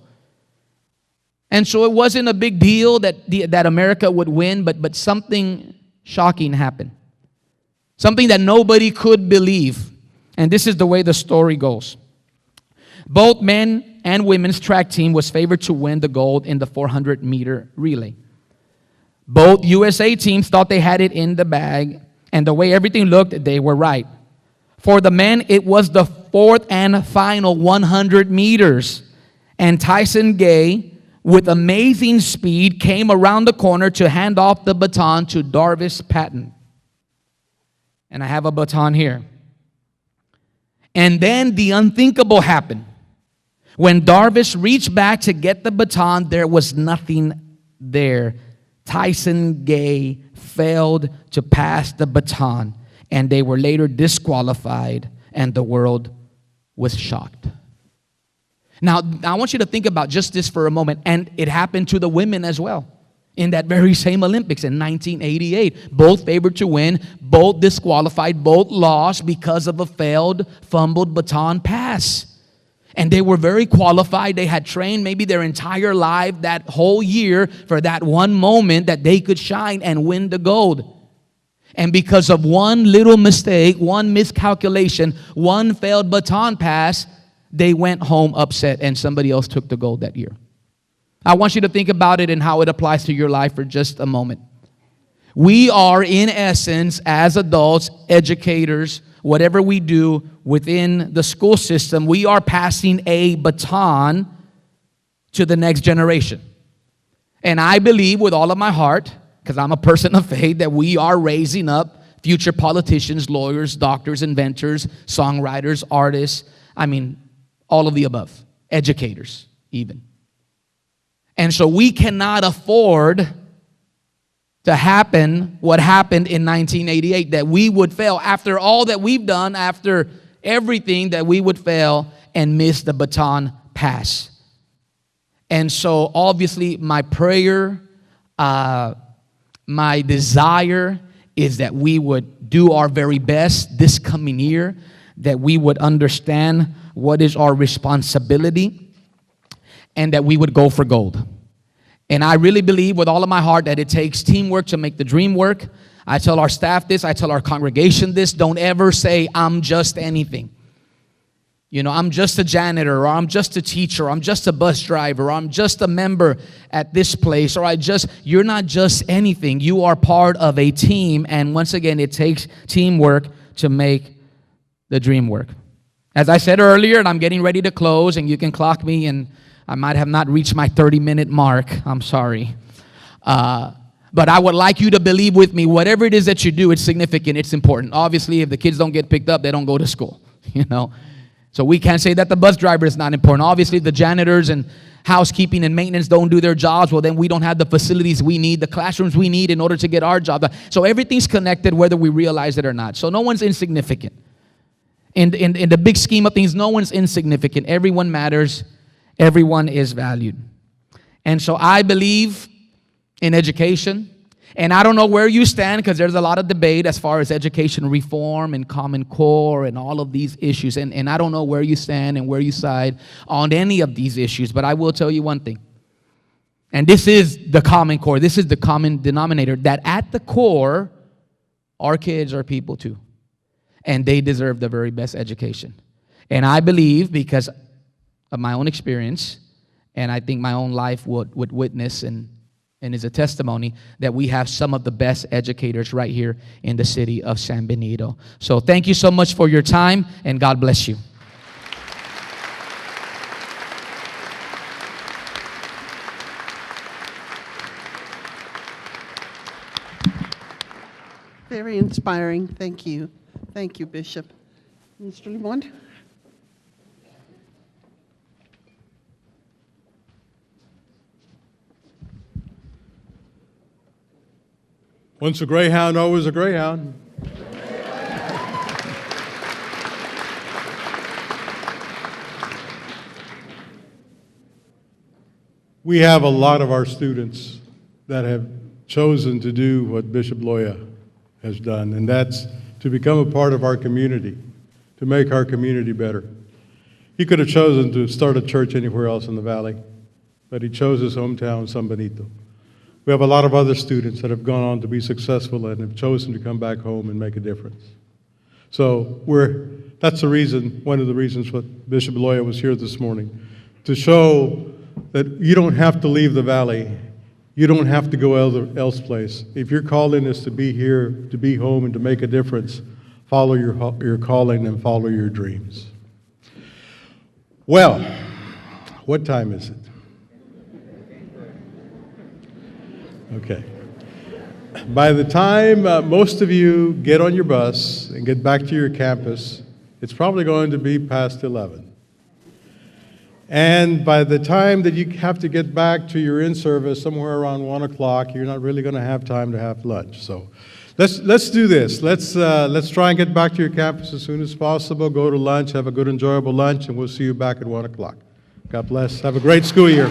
And so it wasn't a big deal that America would win, but something shocking happened. Something that nobody could believe. And this is the way the story goes. Both men and women's track team was favored to win the gold in the 400-meter relay. Both USA teams thought they had it in the bag, and the way everything looked, they were right. For the men, it was the fourth and final 100 meters, and Tyson Gay, with amazing speed, came around the corner to hand off the baton to Darvis Patton. And I have a baton here. And then the unthinkable happened. When Darvis reached back to get the baton, there was nothing there. Tyson Gay failed to pass the baton, and they were later disqualified, and the world was shocked. Now, I want you to think about just this for a moment, and it happened to the women as well. In that very same Olympics in 1988, both favored to win, both disqualified, both lost because of a failed, fumbled baton pass. And they were very qualified. They had trained maybe their entire life, that whole year, for that one moment that they could shine and win the gold. And because of one little mistake, one miscalculation, one failed baton pass, they went home upset and somebody else took the gold that year. I want you to think about it and how it applies to your life for just a moment. We are, in essence, as adults, educators, whatever we do within the school system, we are passing a baton to the next generation. And I believe with all of my heart, because I'm a person of faith, that we are raising up future politicians, lawyers, doctors, inventors, songwriters, artists, all of the above, educators even. And so we cannot afford to happen what happened in 1988, that we would fail after all that we've done, after everything, that we would fail and miss the baton pass. And so obviously my prayer, my desire is that we would do our very best this coming year, that we would understand what is our responsibility, and that we would go for gold. And I really believe with all of my heart that it takes teamwork to make the dream work. I tell our staff this, I tell our congregation this: don't ever say, I'm just anything. I'm just a janitor, or I'm just a teacher, or I'm just a bus driver, or I'm just a member at this place, or you're not just anything. You are part of a team, and once again, it takes teamwork to make the dream work. As I said earlier, and I'm getting ready to close, and you can clock me, and I might have not reached my 30-minute mark. I'm sorry. But I would like you to believe with me, whatever it is that you do, it's significant, it's important. Obviously, if the kids don't get picked up, they don't go to school, So we can't say that the bus driver is not important. Obviously, the janitors and housekeeping and maintenance don't do their jobs. Well, then we don't have the facilities we need, the classrooms we need in order to get our job done. So everything's connected, whether we realize it or not. So no one's insignificant. In the big scheme of things, no one's insignificant. Everyone matters. Everyone is valued. And so I believe in education. And I don't know where you stand, because there's a lot of debate as far as education reform and Common Core and all of these issues. And I don't know where you stand and where you side on any of these issues. But I will tell you one thing. And this is the Common Core. This is the common denominator. That at the core, our kids are people too. And they deserve the very best education. And I believe, because of my own experience, and I think my own life would witness and is a testimony, that we have some of the best educators right here in the city of San Benito. So thank you so much for your time, and God bless you. Very inspiring. Thank you. Thank you, Bishop. Mr. Limond? Once a Greyhound, always a Greyhound. We have a lot of our students that have chosen to do what Bishop Loya has done, and that's to become a part of our community, to make our community better. He could have chosen to start a church anywhere else in the valley, but he chose his hometown, San Benito. We have a lot of other students that have gone on to be successful and have chosen to come back home and make a difference. So that's the reason, one of the reasons what Bishop Loya was here this morning, to show that you don't have to leave the valley. You don't have to go elsewhere. If your calling is to be here, to be home, and to make a difference, follow your calling and follow your dreams. Well, what time is it? Okay. By the time most of you get on your bus and get back to your campus, it's probably going to be past 11. And by the time that you have to get back to your in-service somewhere around 1 o'clock, you're not really going to have time to have lunch. So let's do this. Let's try and get back to your campus as soon as possible. Go to lunch, have a good, enjoyable lunch, and we'll see you back at 1 o'clock. God bless. Have a great school year.